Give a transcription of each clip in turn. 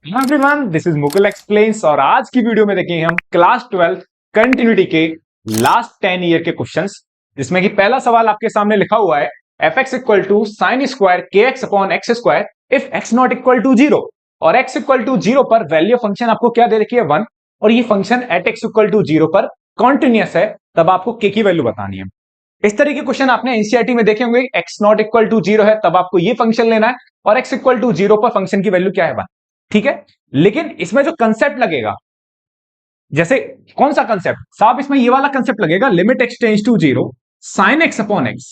Hello everyone, this is Mukul explains और आज की वीडियो में देखेंगे हम क्लास 12 कंटिन्यूटी के लास्ट 10 ईयर के क्वेश्चंस, जिसमें कि पहला सवाल आपके सामने लिखा हुआ है f x equal to sine square के x upon x square if x not equal to zero और एक्स इक्वल टू जीरो पर वैल्यू फंक्शन आपको क्या दे रखी है 1 और ये function at x equal to zero पर कॉन्टिन्यूअस है, तब आपको के की वैल्यू बतानी है। इस तरह के क्वेश्चन आपने एनसीईआरटी में देखे होंगे। X not equal to zero है तब आपको ये फंक्शन लेना है और एक्स इक्वल टू जीरो पर फंक्शन की वैल्यू क्या है 1। ठीक है, लेकिन इसमें जो कंसेप्ट लगेगा, जैसे कौन सा कंसेप्ट साहब, इसमें ये वाला कंसेप्ट लगेगा limit x tends to zero sine x upon x.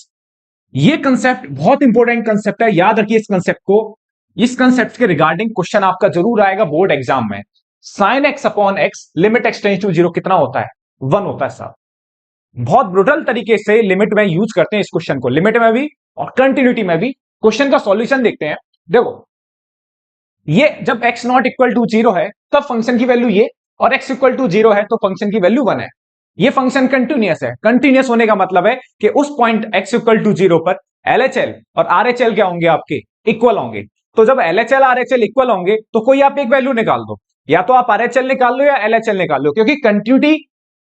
ये कंसेप्ट बहुत इंपॉर्टेंट कंसेप्ट है, याद रखिए इस कंसेप्ट को। इस कंसेप्ट के रिगार्डिंग क्वेश्चन आपका जरूर आएगा बोर्ड एग्जाम में। Sine x upon x limit x tends to zero कितना होता है? 1 होता है साहब। बहुत ब्रुटल तरीके से लिमिट में यूज करते हैं इस क्वेश्चन को, लिमिट में भी और कंटिन्यूटी में भी। क्वेश्चन का सॉल्यूशन देखते हैं। देखो, ये जब x not equal to zero है तब फंक्शन की वैल्यू ये, और x इक्वल टू जीरो है तो फंक्शन की वैल्यू 1 है। ये फंक्शन कंटिन्यूअस है। कंटिन्यूअस होने का मतलब है कि उस point x equal to zero पर LHL और RHL क्या होंगे? आपके इक्वल होंगे। तो जब LHL RHL इक्वल होंगे तो कोई आप एक वैल्यू निकाल दो, या तो आप RHL निकाल लो या LHL निकाल लो, क्योंकि कंटिन्यूटी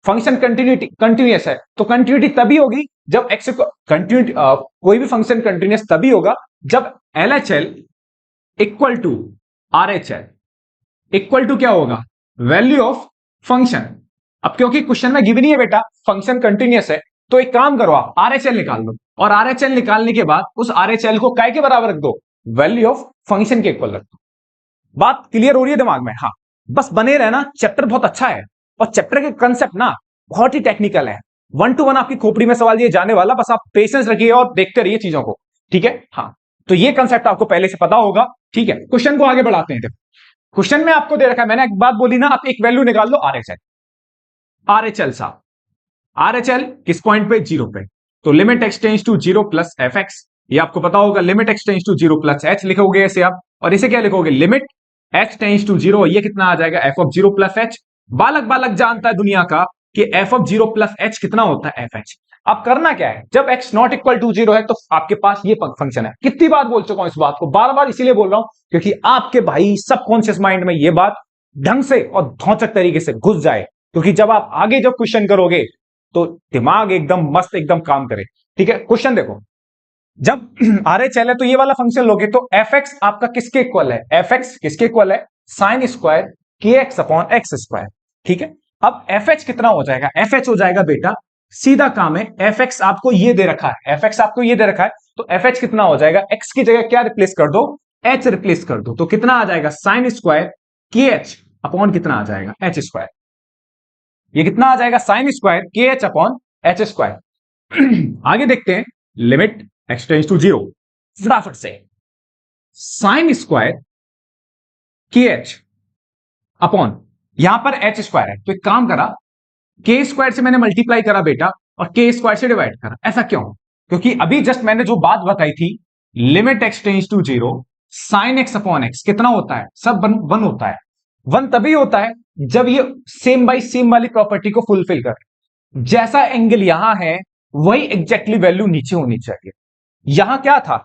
फंक्शन कंटिन्यूअस है। तो कंटिन्यूटी तभी होगी जब x कंटिन्यूटी कोई भी फंक्शन कंटिन्यूअस तभी होगा जब LHL equal to RHL equal to क्या होगा? Value of function. अब क्योंकि क्वेश्चन में गिवन ही है बेटा फंक्शन कंटिन्यूअस है, तो एक काम करो, आप RHL निकाल लो और RHL निकालने के बाद उस RHL को काय के बराबर रख दो? वैल्यू ऑफ फंक्शन के इक्वल रख दो। बात क्लियर हो रही है दिमाग में? हाँ, बस बने रहना। चैप्टर बहुत अच्छा है और चैप्टर के कंसेप्ट ना बहुत ही टेक्निकल है। 1 to 1 आपकी खोपड़ी में सवाल ये जाने वाला, बस आप पेशेंस रखिए और देखते रहिए चीजों को। ठीक है, हाँ, तो ये कंसेप्ट आपको पहले से पता होगा। ठीक है, क्वेश्चन को आगे बढ़ाते हैं। क्वेश्चन में आपको दे रखा है, मैंने एक बात बोली ना, आप एक वैल्यू निकाल लो RHL। RHL साहब, RHL किस पॉइंट पे? जीरो पे। तो limit x tends to zero plus f x, ये आपको पता होगा। Limit x tends to zero plus h लिखोगे ऐसे आप, और इसे क्या लिखोगे? Limit x tends to zero, ये कितना आ जाएगा? F of zero plus h. बालक बालक जानता है दुनिया का कि f of zero plus h कितना होता है? F h. अब करना क्या है, जब x not equal to zero है तो आपके पास ये फंक्शन है। कितनी बार बोल चुका हूं इस बात को, बार बार इसीलिए बोल रहा हूं क्योंकि आपके भाई सबकॉन्शियस माइंड में ये बात ढंग से और धौचक तरीके से घुस जाए, क्योंकि जब आप आगे जब क्वेश्चन करोगे तो दिमाग एकदम मस्त एकदम काम करे। ठीक है, क्वेश्चन देखो, जब RHL है तो ये वाला फंक्शन लोगे तो एफ एक्स आपका किसके इक्वल है? एफ एक्स किसके इक्वल है? साइन स्क्वायर के एक्स अपॉन एक्स स्क्वायर। ठीक है, अब एफ एच कितना हो जाएगा? एफ एच हो जाएगा बेटा, सीधा काम है, एफ एक्स आपको ये दे रखा है, एफ एक्स आपको ये दे रखा है, तो एफ एच कितना हो जाएगा? एक्स की जगह क्या रिप्लेस कर दो? एच रिप्लेस कर दो, तो कितना आ जाएगा? Sine square k h upon कितना आ जाएगा? H square. ये कितना आ जाएगा? Sine square k h upon h square. आगे देखते हैं, limit x tends to zero, फटाफट से sine square k h upon, यहां पर एच स्क्वायर है तो एक काम करा, के स्क्वायर से मैंने मल्टीप्लाई करा बेटा और के स्क्वायर से डिवाइड करा। ऐसा क्यों? क्योंकि अभी जस्ट मैंने जो बात बताई थी, limit x tends to zero sine x upon x कितना होता है? सब 1 होता है। 1 तभी होता है जब ये सेम बाई सेम वाली प्रॉपर्टी को फुलफिल कर, जैसा एंगल यहां है वही एग्जैक्टली वैल्यू नीचे होनी चाहिए। यहां क्या था?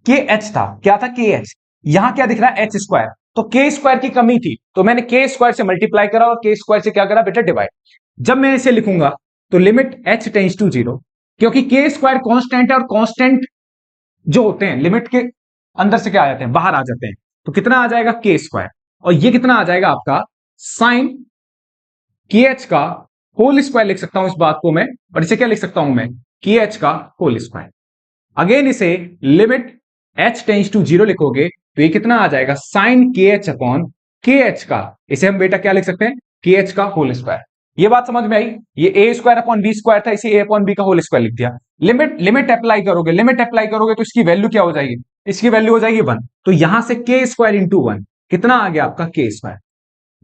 के एच था। क्या था? के एच। यहां क्या दिख रहा है? H square. तो के स्क्वायर की कमी थी तो मैंने के स्क्वायर से मल्टीप्लाई करा और के स्क्वायर से क्या करा बेटा? डिवाइड। जब मैं इसे लिखूंगा तो limit h tends to zero, क्योंकि के स्क्वायर कांस्टेंट है और कांस्टेंट जो होते हैं लिमिट के अंदर से क्या आ जाते हैं? बाहर आ जाते हैं। तो कितना आ जाएगा? के स्क्वायर। और ये कितना आ जाएगा आपका? साइन के एच का होल स्क्वायर लिख सकता हूं इस बात को मैं, और इसे क्या लिख सकता हूं मैं? के एच का होल स्क्वायर। अगेन इसे limit h tends to zero लिखोगे तो ये कितना आ जाएगा? साइन के एच अपॉन के एच का, इसे हम बेटा क्या लिख सकते हैं? के एच का होल स्क्वायर। ये बात समझ में आई? ये ए स्क्वायर अपॉन बी स्क्वायर था, इसे ए अपॉन बी का होल स्क्वायर लिख दिया। लिमिट अप्लाई करोगे, लिमिट अप्लाई करोगे तो इसकी वैल्यू क्या हो जाएगी? इसकी वैल्यू हो जाएगी 1। तो यहां से के स्क्वायर इंटू 1 कितना आ गया आपका? के स्क्वायर।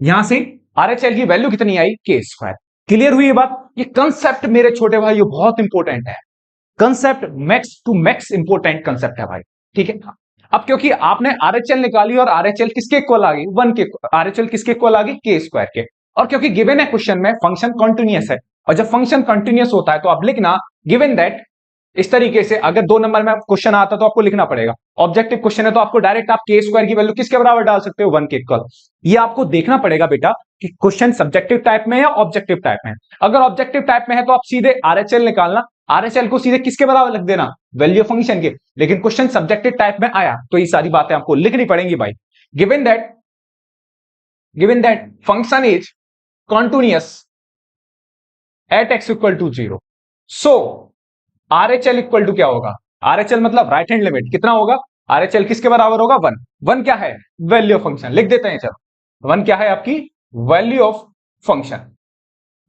यहां से RHL की वैल्यू कितनी आई? के स्क्वायर। क्लियर हुई ये बात? ये कंसेप्ट मेरे छोटे भाई बहुत इंपॉर्टेंट है। Concept max to max important concept है भाई। ठीक है, अब क्योंकि आपने RHL निकाली और RHL किसके इक्वल आ गई? 1 के। RHL किसके इक्वल आ गई? के स्क्वायर के। और क्योंकि गिवन है क्वेश्चन में फंक्शन कंटिन्यूअस है, और जब फंक्शन कंटिन्यूअस होता है तो आप लिखना गिवन दैट इस तरीके से अगर 2 नंबर में क्वेश्चन आता तो आपको लिखना पड़ेगा। ऑब्जेक्टिव क्वेश्चन है तो आपको डायरेक्ट आप के स्क्वायर की वैल्यू किसके बराबर डाल सकते हो, 1 के इक्वल। ये आपको देखना पड़ेगा बेटा कि क्वेश्चन सब्जेक्टिव टाइप में है या ऑब्जेक्टिव टाइप में है। अगर ऑब्जेक्टिव टाइप में है तो आप सीधे आरएचएल निकालना, आरएचएल को सीधे किसके बराबर लिख देना, वैल्यू फंक्शन के। लेकिन क्वेश्चन सब्जेक्टिव टाइप में आया तो ये सारी बातें आपको लिखनी पड़ेंगी भाई। Given that function is continuous at x equal to 0, so RHL equal to क्या होगा, आरएचएल मतलब राइट हैंड लिमिट कितना होगा, आरएचएल किसके बराबर होगा, 1। 1 क्या है, वैल्यू ऑफ फंक्शन, लिख देते हैं चलो। 1 क्या है आपकी वैल्यू ऑफ फंक्शन।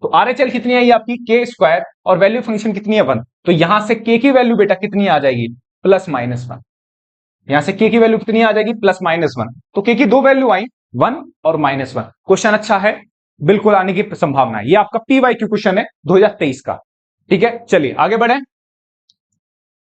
तो आरएचएल कितनी आई आपकी के स्क्वायर और वैल्यू फंक्शन कितनी है 1। तो यहां से के की वैल्यू बेटा कितनी आ जाएगी, +-1। यहां से के की वैल्यू कितनी आ जाएगी, +-1। तो के की 2 वैल्यू आई, 1 और -1। क्वेश्चन अच्छा है, बिल्कुल आने की संभावना है। ये आपका पीवाईक्यू क्वेश्चन है 2023 का। ठीक है, चलिए आगे बढ़े।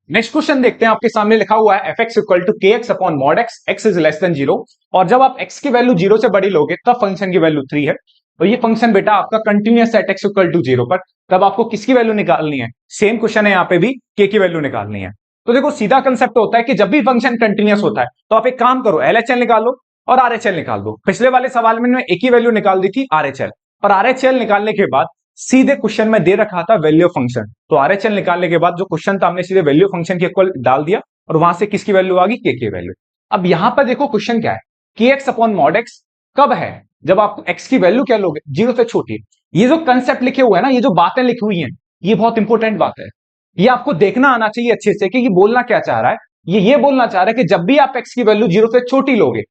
नेक्स्ट क्वेश्चन देखते हैं। आपके सामने लिखा हुआ है fx equal to kx upon mod x, x is less than 0। और जब आप x की वैल्यू 0 से बड़ी लोगे तब फंक्शन की वैल्यू 3 है। तो ये फंक्शन बेटा आपका continuous at x equal to 0 पर, तब आपको किसकी वैल्यू निकालनी है, सेम क्वेश्चन है, यहां पे भी k की वैल्यू निकालनी है। तो देखो सीधा कंसेप्ट होता है कि जब भी फंक्शन कंटिन्यूअस होता है तो आप एक काम करो, LHL निकालो और RHL निकाल दो। पिछले वाले सवाल में एक ही वैल्यू निकाल दी थी RHL, पर RHL निकालने के बाद सीधे क्वेश्चन में दे रखा था वैल्यू फंक्शन, तो आरएचएल निकालने के बाद जो क्वेश्चन था हमने सीधे वैल्यू फंक्शन के इक्वल डाल दिया और वहां से किसकी वैल्यू आ गई, के की वैल्यू। अब यहां पर देखो क्वेश्चन क्या है, के एक्स अपॉन मॉड एक्स कब है, जब आप एक्स की वैल्यू क्या लोगे, 0 से छोटी। ये जो कंसेप्ट लिखे हुए हैं ना, ये जो बातें लिखी हुई हैं, ये बहुत इंपॉर्टेंट बात है। ये आपको देखना आना चाहिए अच्छे से कि ये बोलना क्या चाह रहा है। ये बोलना चाह रहा है कि जब भी आप एक्स की वैल्यू 0 से छोटी लोगे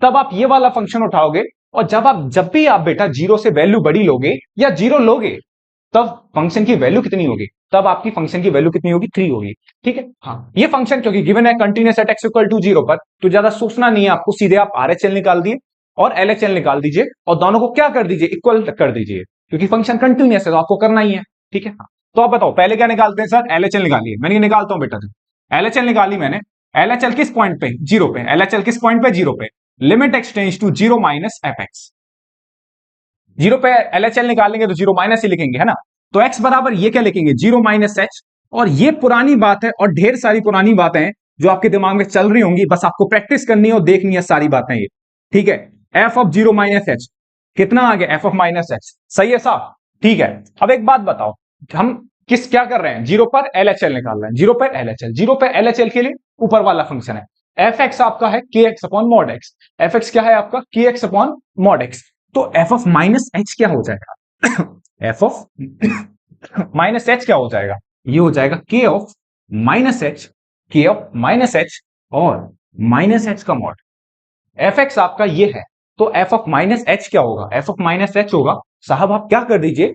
तब आप ये वाला फंक्शन उठाओगे, और जब भी आप बेटा 0 से वैल्यू बड़ी लोगे या 0 लोगे तब फंक्शन की वैल्यू कितनी होगी, तब आपकी फंक्शन की वैल्यू कितनी होगी, 3 होगी। ठीक है, हाँ ये फंक्शन क्योंकि गिवन है continuous at x equal to 0 पर, तो ज्यादा सोचना नहीं है आपको, सीधे आप आरएचएल निकाल दिए और एलएचएल निकाल दीजिए और दोनों को क्या कर दीजिए, इक्वल कर दीजिए, क्योंकि फंक्शन कंटिन्यूअस है तो आपको करना ही है। ठीक है, तो आप बताओ पहले क्या निकालते हैं सर, एलएचएल निकालिए। मैंने निकालता हूं बेटा, एलएचएल निकाली मैंने। एलएचएल किस पॉइंट पे, 0 पे। एलएचएल किस पॉइंट पे, 0 पे। Limit x tends to 0 minus f x. 0 पे एलएचएल निकालेंगे तो 0 माइनस ही लिखेंगे, है ना। तो x बराबर ये क्या लिखेंगे, 0 माइनस एच। और ये पुरानी बात है और ढेर सारी पुरानी बातें हैं जो आपके दिमाग में चल रही होंगी, बस आपको प्रैक्टिस करनी है और देखनी है सारी बातें ये। ठीक है, एफ ऑफ 0 माइनस एच कितना आ गया, एफ ऑफ माइनस एच। सही है साहब, ठीक है। अब एक बात बताओ, हम क्या कर रहे हैं, 0 पर एलएचएल निकाल रहे हैं, 0 पर एलएचएल। 0 पर एलएचएल के लिए ऊपर वाला फंक्शन है एफ एक्स, आपका है के x upon mod x. F x क्या है आपका, के एक्स अपॉन मॉड एक्स। तो एफ ऑफ माइनस एच क्या हो जाएगा एफ ऑफ माइनस एच क्या हो जाएगा, ये हो जाएगा के ऑफ माइनस एच, के ऑफ माइनस एच और माइनस एच का मॉड। एफ एक्स आपका ये है, तो एफ ऑफ माइनस एच क्या होगा, एफ ऑफ माइनस एच होगा साहब, आप क्या कर दीजिए,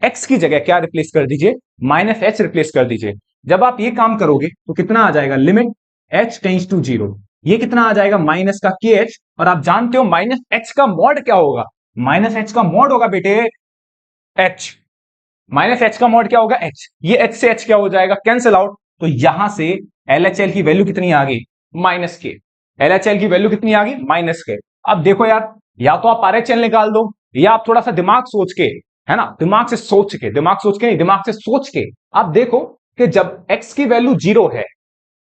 एक्स की जगह क्या रिप्लेस कर दीजिए, माइनस एच रिप्लेस कर दीजिए। जब आप ये काम करोगे तो कितना आ जाएगा, लिमिट एच टेंड्स टू 0, ये कितना आ जाएगा, माइनस का के एच। और आप जानते हो माइनस एच का मॉड क्या होगा, माइनस एच का मॉड होगा बेटे एच। माइनस एच का मॉड क्या होगा, एच। ये एच से एच क्या हो जाएगा, कैंसिल आउट। तो यहां से एलएचएल की वैल्यू कितनी आ गई, माइनस के। एलएचएल की वैल्यू कितनी आ गई, माइनस के। अब देखो यार, या तो आप आरएचएल निकाल दो या आप थोड़ा सा दिमाग सोच के, है ना, दिमाग से सोच के, दिमाग सोच के नहीं, दिमाग से सोच के आप देखो कि जब एक्स की वैल्यू 0 है,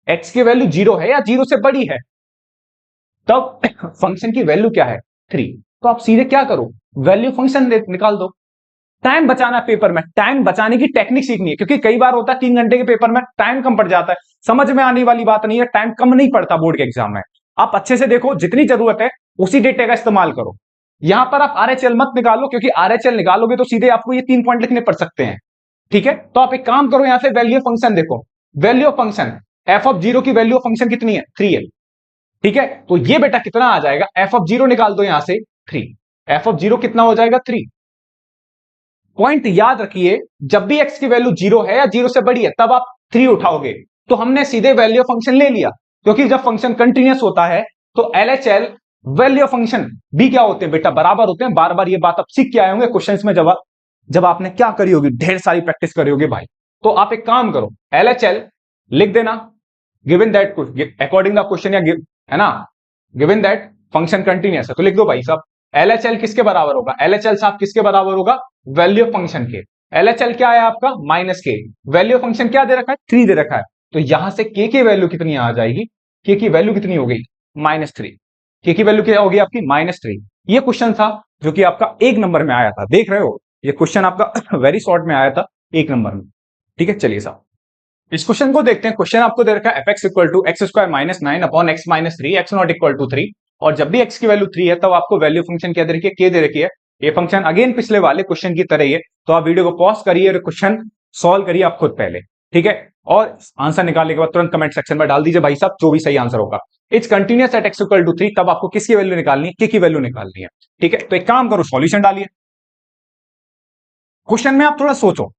एक्स की वैल्यू 0 है या 0 से बड़ी है, तब फंक्शन की वैल्यू क्या है, 3। तो आप सीधे क्या करो, वैल्यू फंक्शन निकाल दो। टाइम बचाना पेपर में, टाइम बचाने की टेक्निक सीखनी है, क्योंकि कई बार होता है 3 घंटे के पेपर में टाइम कम पड़ जाता है, समझ में आने वाली बात नहीं है, टाइम कम नहीं पड़ता बोर्ड के एग्जाम में। आप अच्छे से देखो, जितनी जरूरत है उसी डेटे का इस्तेमाल करो। यहां पर आप आरएचएल मत निकालो, क्योंकि आरएचएल निकालोगे तो सीधे आपको ये 3 पॉइंट लिखने पड़ सकते हैं। ठीक है, तो आप एक काम करो, यहां से वैल्यू फंक्शन देखो, वैल्यू फंक्शन एफ ऑफ 0 की वैल्यू फंक्शन कितनी है, 3 है। ठीक है, तो ये बेटा कितना आ जाएगा, एफ ऑफ 0 निकाल दो यहां से 3, एफ ऑफ 0 कितना हो जाएगा, 3। पॉइंट याद रखिए, जब भी x की वैल्यू 0 है या 0 से बड़ी है तब आप 3 उठाओगे। तो हमने सीधे वैल्यू फंक्शन ले लिया, क्योंकि जब फंक्शन कंटिन्यूअस होता है तो एलएचएल वैल्यू फंक्शन भी क्या होते हैं बेटा, बराबर होते हैं। बार बार ये बात आप सीख के आए होंगे क्वेश्चंस में, जब आपने क्या करी होगी, ढेर सारी प्रैक्टिस करी होगी भाई। तो आप एक काम करो, एलएचएल लिख देना, given that according the question, या है ना, गिवन दैट फंक्शन कंटिन्यूअस है तो लिख दो भाई साहब, एलएचएल किसके बराबर होगा, एलएचएल साहब किसके बराबर होगा, वैल्यू फंक्शन के। LHL क्या है आपका माइनस के, वैल्यू फंक्शन क्या दे रखा है 3 दे रखा है, तो यहां से के की वैल्यू कितनी आ जाएगी, के की वैल्यू कितनी हो गई -3, के की वैल्यू क्या होगी आपकी -3। ये क्वेश्चन था जो कि आपका 1 नंबर में आया था, देख रहे हो ये क्वेश्चन आपका वेरी शॉर्ट में आया था 1 नंबर में। ठीक है, चलिए साहब इस क्वेश्चन को देखते हैं। क्वेश्चन आपको दे रखा है fx equal to x square minus 9 upon x minus 3 x not equal to 3, और जब भी x की वैल्यू 3 है तब आपको वैल्यू फंक्शन क्या दे रखी है, k दे रखी है। ये फंक्शन अगेन पिछले वाले क्वेश्चन की तरह ही है, तो आप वीडियो को पॉज करिए और क्वेश्चन सॉल्व करिए आप खुद पहले, ठीक है। और आंसर निकालने के बाद तुरंत कमेंट सेक्शन में डाल दीजिए भाई साहब जो भी सही आंसर होगा। It's continuous at x equal to 3, तब आपको किसकी वैल्यू निकालनी है, k की वैल्यू निकालनी है। ठीक है, तो एक काम करो सॉल्यूशन डालिए। क्वेश्चन में आप थोड़ा सोचो,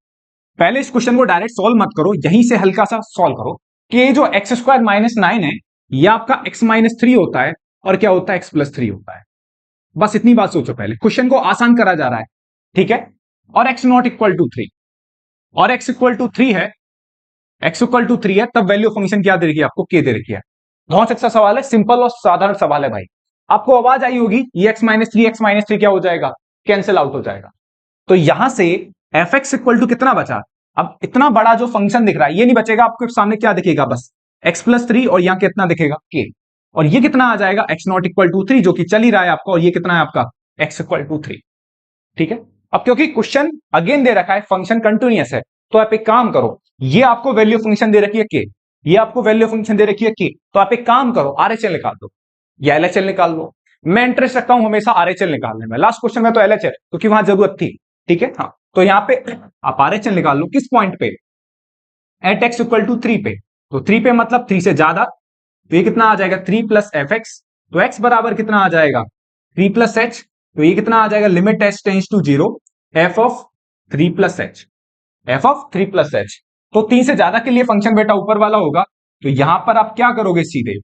पहले इस क्वेश्चन को डायरेक्ट सॉल्व मत करो, यहीं से हल्का सा सॉल्व करो कि ये जो एक्स स्क्वायर माइनस 9 है ये आपका x माइनस 3 होता है और क्या होता है x प्लस 3 होता है। बस इतनी बात सोचो, पहले क्वेश्चन को आसान करा जा रहा है, ठीक है। और x नॉट इक्वल टू 3 और x इक्वल टू 3 है, x इक्वल टू 3 है, तब वैल्यू फंक्शन क्या दे रखी है आपको, k दे रखी है। बहुत अच्छा सवाल है, सिंपल और साधारण सवाल है भाई। आपको आवाज आई होगी ये x माइनस थ्री क्या हो जाएगा, कैंसिल आउट हो जाएगा। तो यहां से एफ एक्स इक्वल टू कितना बचा, अब इतना बड़ा जो फंक्शन दिख रहा है ये नहीं बचेगा, आपके सामने क्या दिखेगा बस एक्स प्लस 3 और यहां कितना दिखेगा के, और ये कितना आ जाएगा एक्स नॉट इक्वल टू 3 जो कि चल ही रहा है आपका, और ये कितना है आपका एक्स इक्वल टू 3। ठीक है, अब क्योंकि क्वेश्चन अगेन दे रखा है फंक्शन कंटिन्यूअस है, तो आप एक काम करो, ये आपको वैल्यू फंक्शन दे रखी है के, ये आपको वैल्यू फंक्शन दे रखी है के, तो आप एक काम करो आरएचएल निकाल दो या एलएचएल निकाल लो। मैं इंटरेस्ट रखता हूं हमेशा आरएचएल निकालने में, लास्ट क्वेश्चन में तो एलएचएल क्योंकि वहां जरूरत थी। ठीक है, हाँ तो यहां पे आप आरएचएल निकाल लो किस पॉइंट पे, एट एक्स इक्वल टू 3 पे, तो 3 पे मतलब 3 से ज्यादा, तो ये कितना आ जाएगा 3 प्लस एफ एक्स, तो एक्स बराबर कितना आ जाएगा 3 प्लस एच, तो ये कितना आ जाएगा limit h tends to 0 f of 3 plus h, f of 3 plus h. तो 3 से ज्यादा के लिए फंक्शन बेटा ऊपर वाला होगा, तो यहां पर आप क्या करोगे सीधे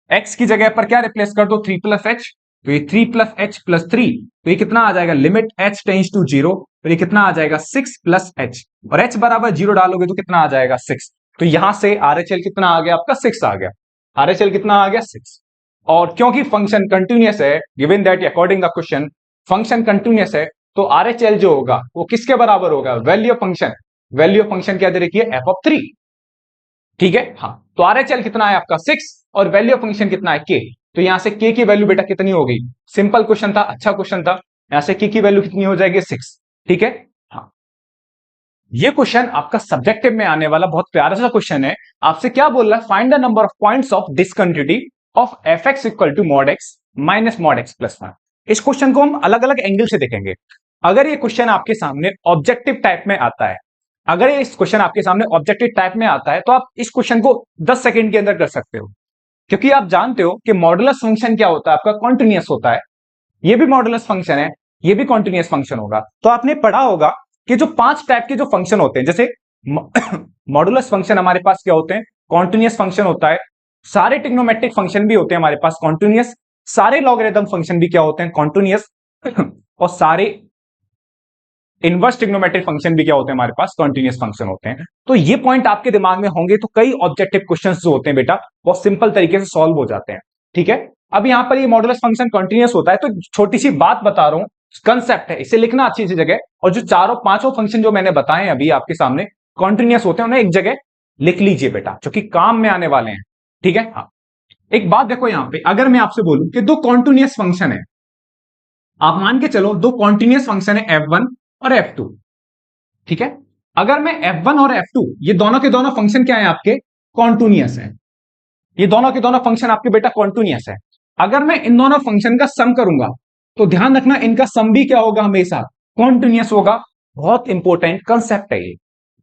x की जगह पर क्या रिप्लेस कर दो 3 प्लस एच, तो ये 3 प्लस एच प्लस 3, तो ये कितना आ जाएगा लिमिट h टेंस टू 0, तो ये कितना आ जाएगा 6 प्लस एच, और h बराबर 0 डालोगे तो कितना आ जाएगा 6, तो यहां से आरएचएल कितना आ गया आपका 6 आ गया, आरएचएल कितना आ गया 6। और क्योंकि फंक्शन कंटिन्यूअस है, given that according the question function continuous है, तो आरएचएल जो होगा वो किसके बराबर होगा, वैल्यू फंक्शन, वैल्यू फंक्शन क्या दे रखी है एफ ऑफ 3। ठीक है, हाँ तो आरएचएल कितना है आपका 6 और वैल्यू फंक्शन कितना है के, तो यहां से के की वैल्यू बेटा कितनी हो गई, सिंपल क्वेश्चन था, अच्छा क्वेश्चन था, यहां से के की वैल्यू कितनी हो जाएगी 6। ठीक है, हाँ ये क्वेश्चन आपका सब्जेक्टिव में आने वाला बहुत प्यारा सा क्वेश्चन है। आपसे क्या बोल रहा है, find the number of points of discontinuity of f x equal to mod x minus mod x plus 1। इस क्वेश्चन को हम अलग अलग एंगल से देखेंगे। अगर ये क्वेश्चन आपके सामने ऑब्जेक्टिव टाइप में आता है, अगर ये क्वेश्चन आपके सामने ऑब्जेक्टिव टाइप में आता है तो आप इस क्वेश्चन को 10 सेकंड के अंदर कर सकते हो, क्योंकि आप जानते हो कि मॉडुलस फंक्शन क्या होता है आपका कॉन्टिन्यूअस होता है, ये भी मॉडुलस फंक्शन है, ये भी कॉन्टिन्यूअस फंक्शन होगा। तो आपने पढ़ा होगा कि जो 5 टाइप के जो फंक्शन होते हैं, जैसे मॉडुलस फंक्शन हमारे पास क्या होते हैं, कॉन्टिन्यूअस फंक्शन होता है, सारे ट्रिग्नोमेट्रिक फंक्शन भी होते हैं हमारे पास कॉन्टिन्यूअस, सारे लॉगरिथम फंक्शन भी क्या होते हैं कॉन्टिन्यूअस, और सारे इनवर्स ट्रिग्नोमेट्रिक फंक्शन भी क्या होते हैं हमारे पास कॉन्टिन्यूअस फंक्शन होते हैं। तो ये पॉइंट आपके दिमाग में होंगे तो कई ऑब्जेक्टिव क्वेश्चंस जो होते हैं बेटा बहुत सिंपल तरीके से सॉल्व हो जाते हैं। ठीक है, अब यहां पर ये मॉडुलस फंक्शन कॉन्टिन्यूअस होता है, तो छोटी सी बात बता रहा हूं, कंसेप्ट है, इसे लिखना अच्छी सी जगह, और जो चारों पांचों फंक्शन जो मैंने बताए हैं अभी आपके सामने कॉन्टिन्यूअस होते हैं, उन्हें एक जगह लिख लीजिए बेटा, जो कि काम में आने वाले हैं। ठीक है, हाँ एक बात देखो यहां पे, अगर मैं आपसे बोलूं कि दो कॉन्टिन्यूअस फंक्शन है, आप मान के चलो दो कॉन्टिन्यूअस फंक्शन है F1 और F2। ठीक है, अगर मैं F1 और F2 ये दोनों के दोनों फंक्शन क्या है आपके कॉन्टिन्यूअस है, ये दोनों के दोनों फंक्शन आपके बेटा कॉन्टिन्यूअस है, अगर मैं इन दोनों फंक्शन का सम करूंगा तो ध्यान रखना इनका सम भी क्या होगा हमेशा कॉन्टिन्यूअस होगा। बहुत इंपॉर्टेंट कंसेप्ट है ये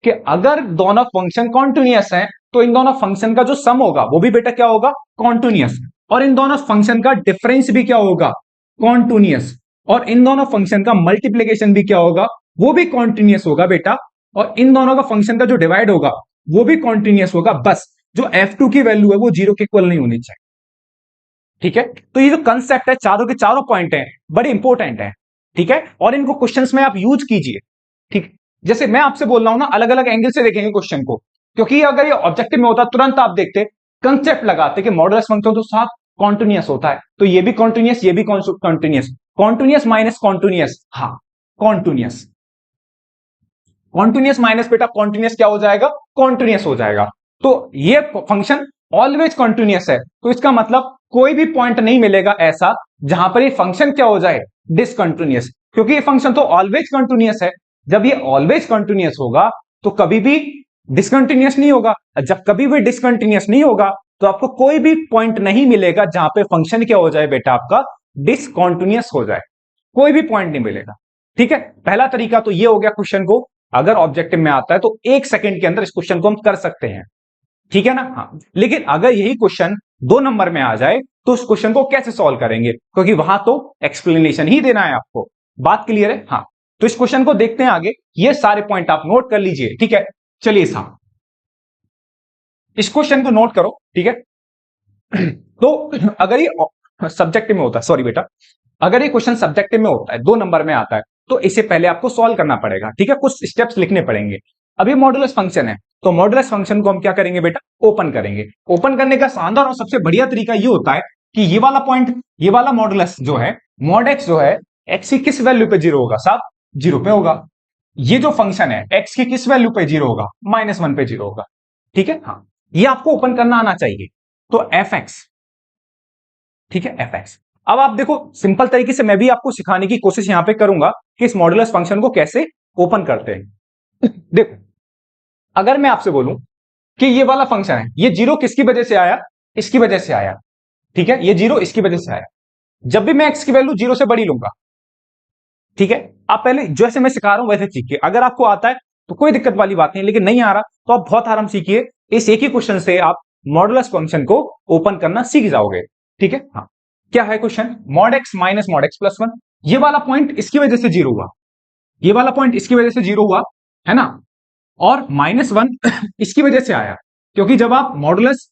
कि अगर दोनों फंक्शन कॉन्टिन्यूअस हैं तो इन दोनों फंक्शन का जो सम होगा वो भी बेटा क्या होगा कॉन्टिन्यूअस, और इन दोनों फंक्शन का डिफरेंस भी क्या होगा कॉन्टिन्यूअस, और इन दोनों फंक्शन का मल्टीप्लीकेशन भी क्या होगा वो भी कॉन्टिन्यूअस होगा बेटा, और इन दोनों का फंक्शन का जो डिवाइड होगा वो भी कॉन्टिन्यूअस होगा, बस जो F2 की वैल्यू है वो 0 के इक्वल नहीं होनी चाहिए। ठीक है, तो ये जो कंसेप्ट है चारों के चारों पॉइंट है बड़े इंपॉर्टेंट है। ठीक है, और इनको क्वेश्चंस में आप यूज कीजिए। ठीक, जैसे मैं आपसे बोल रहा हूं ना अलग अलग एंगल से देखेंगे क्वेश्चन को, क्योंकि अगर ये ऑब्जेक्टिव में होता तुरंत आप देखते कंसेप्ट लगाते कि मॉडुलस फंक्शन तो साथ कॉन्टिन्यूअस होता है, तो ये भी कॉन्टिन्यूअस ये भी कॉन्टिन्यूअस, कॉन्टिन्यूअस माइनस कॉन्टिन्यूअस, हाँ कॉन्टिन्यूअस, कॉन्टिन्यूस माइनस बेटा कॉन्टिन्यूस क्या हो जाएगा, कॉन्टिन्यूस हो जाएगा। तो ये फंक्शन ऑलवेज कॉन्टिन्यूस है, तो इसका मतलब कोई भी पॉइंट नहीं मिलेगा ऐसा जहां पर ये फंक्शन क्या हो जाए, डिसकंटिन्यूस, क्योंकि ये फंक्शन तो ऑलवेज कंटिन्यूस है। जब ये ऑलवेज कंटिन्यूस होगा तो कभी भी डिसकंटिन्यूस नहीं होगा। जब कभी भी डिसकंटिन्यूस नहीं होगा तो आपको कोई भी पॉइंट नहीं मिलेगा जहां पे फंक्शन क्या हो जाए बेटा, आपका डिसकंटिन्यूस हो जाए, कोई भी पॉइंट नहीं मिलेगा। ठीक है, पहला तरीका तो ये हो गया क्वेश्चन को अगर ऑब्जेक्टिव में आता है तो 1 सेकंड के अंदर इस क्वेश्चन को हम कर सकते हैं। ठीक है ना। हाँ, लेकिन अगर यही क्वेश्चन 2 नंबर में आ जाए तो उस क्वेश्चन को कैसे सॉल्व करेंगे, क्योंकि वहां तो एक्सप्लेनेशन ही देना है आपको। बात क्लियर है। हाँ, तो इस क्वेश्चन को देखते हैं आगे। ये सारे पॉइंट आप नोट कर लीजिए। ठीक है, चलिए साहब इस क्वेश्चन को नोट करो। ठीक है तो अगर ये सब्जेक्टिव में होता है, सॉरी बेटा, अगर ये क्वेश्चन सब्जेक्टिव में होता है 2 नंबर में आता है तो इसे पहले आपको सॉल्व करना पड़ेगा। ठीक है, कुछ स्टेप्स लिखने पड़ेंगे। अब ये मॉडुलस फंक्शन है तो मॉडुलस फंक्शन को हम क्या करेंगे बेटा, ओपन करेंगे। ओपन करने का शानदार और सबसे बढ़िया तरीका ये होता है कि ये वाला पॉइंट, ये वाला मॉडुलस जो है, मॉड एक्स जो है, एक्स की किस वैल्यू पे 0 होगा साहब, 0 पे होगा। ये जो फंक्शन है एक्स की किस वैल्यू पे 0 होगा, -1 पे 0 होगा। ठीक है, हाँ, ये आपको ओपन करना आना चाहिए। तो एफ एक्स, ठीक है, एफ एक्स। अब आप देखो सिंपल तरीके से मैं भी आपको सिखाने की कोशिश यहां पे करूंगा कि इस मॉडुलस फंक्शन को कैसे ओपन करते हैं। देखो अगर मैं आपसे बोलूं कि ये वाला फंक्शन है, ये 0 किसकी वजह से आया, इसकी वजह से आया। ठीक है, ये 0 इसकी वजह से आया। जब भी मैं एक्स की वैल्यू 0 से बड़ी लूंगा, ठीक है, आप पहले जैसे मैं सिखा रहा हूं वैसे सीखिए। अगर आपको आता है तो कोई दिक्कत वाली बात नहीं, लेकिन नहीं आ रहा तो आप बहुत आराम सीखिए। इस एक ही क्वेश्चन से आप मॉडुलस फंक्शन को ओपन करना सीख जाओगे। ठीक है, हाँ, क्या है question, mod x minus mod x plus 1। ये वाला पॉइंट इसकी वजह से 0 हुआ, ये वाला पॉइंट इसकी वजह से 0 हुआ, है ना। और -1 इसकी वजह से आया, क्योंकि जब आप मॉडुलस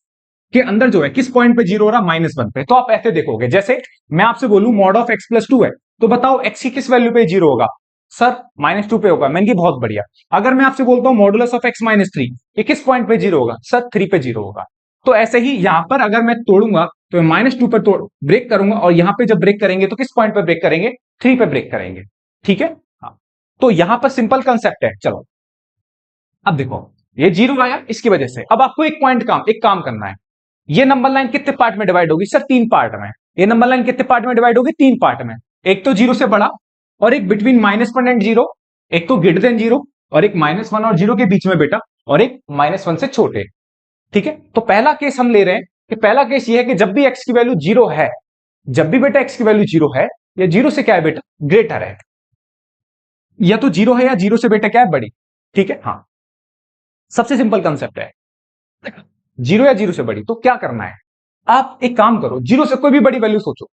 के अंदर जो है किस पॉइंट पे 0 हो रहा, -1 पे, तो आप ऐसे देखोगे। जैसे मैं आपसे बोलूं मॉड ऑफ एक्स प्लस 2 है, तो बताओ एक्स की किस वैल्यू पे 0 होगा, सर -2 पे होगा। मैंने की बहुत बढ़िया। अगर मैं आपसे बोलता हूं मॉडुलस ऑफ एक्स -3, ये किस पॉइंट पे 0 होगा, सर 3 पे 0 होगा। तो ऐसे ही यहां पर अगर मैं तोड़ूंगा तो -2 पे तोड़ ब्रेक करूंगा, और यहां पे जब ब्रेक करेंगे तो किस पॉइंट पे ब्रेक करेंगे, 3 पे ब्रेक करेंगे। ठीक है, हाँ, तो यहां पर सिंपल कंसेप्ट है। चलो अब देखो ये 0 आया इसकी वजह से। अब आपको एक काम करना है। ये नंबर लाइन कितने पार्ट में डिवाइड होगी, सर 3 पार्ट में। ये नंबर लाइन कितने पार्ट में डिवाइड होगी, 3 पार्ट में। एक तो 0 से बड़ा, और एक बिटवीन -1 एंड 0, एक तो ग्रेटर देन 0, और एक -1 और 0 के बीच में बेटा, और एक -1 से छोटे। ठीक है, तो पहला केस हम ले रहे हैं कि पहला केस ये है कि जब भी एक्स की वैल्यू 0 है, जब भी बेटा एक्स की वैल्यू 0 है, या 0 से क्या है बेटा, ग्रेटर है, या तो 0 है या 0 से बेटा क्या है, बड़ी। ठीक है, हाँ, सबसे सिंपल कंसेप्ट है। 0 या 0 से बड़ी, तो क्या करना है, आप एक काम करो, 0 से कोई भी बड़ी वैल्यू सोचो,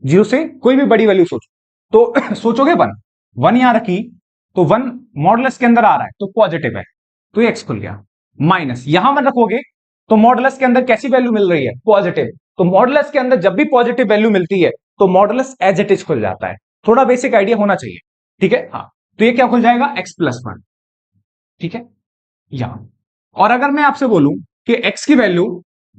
0 से कोई भी बड़ी वैल्यू सोचो। तो सोचोगे 1 यहां रखी, तो 1 मॉडुलस के अंदर आ रहा है तो पॉजिटिव है, तो ये एक्स खुल गया। माइनस यहां पर रखोगे तो मॉडुलस के अंदर कैसी वैल्यू मिल रही है, पॉजिटिव। तो मॉडुलस के अंदर जब भी पॉजिटिव वैल्यू मिलती है तो मॉडुलस एज इट इज खुल जाता है। थोड़ा बेसिक आइडिया होना चाहिए। ठीक है, हाँ, तो ये क्या खुल जाएगा, x+1। ठीक है, यहां। और अगर मैं आपसे बोलूं कि x की वैल्यू